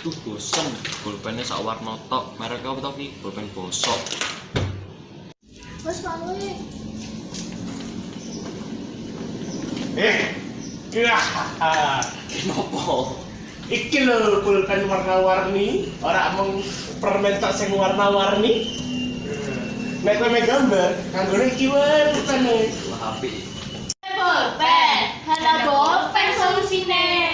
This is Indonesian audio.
Tuh bosen, pulpennya sak warna tok. Merek apa tok iki? Pulpen bosok. Wes paling. Kenapa? Iki lho pulpen warna-warni, ora mung permen tok sing warna-warni. Nek kowe gambar, kanggone iki wae pulpene. Wah apik. Bolpen, hana bolpen solusine.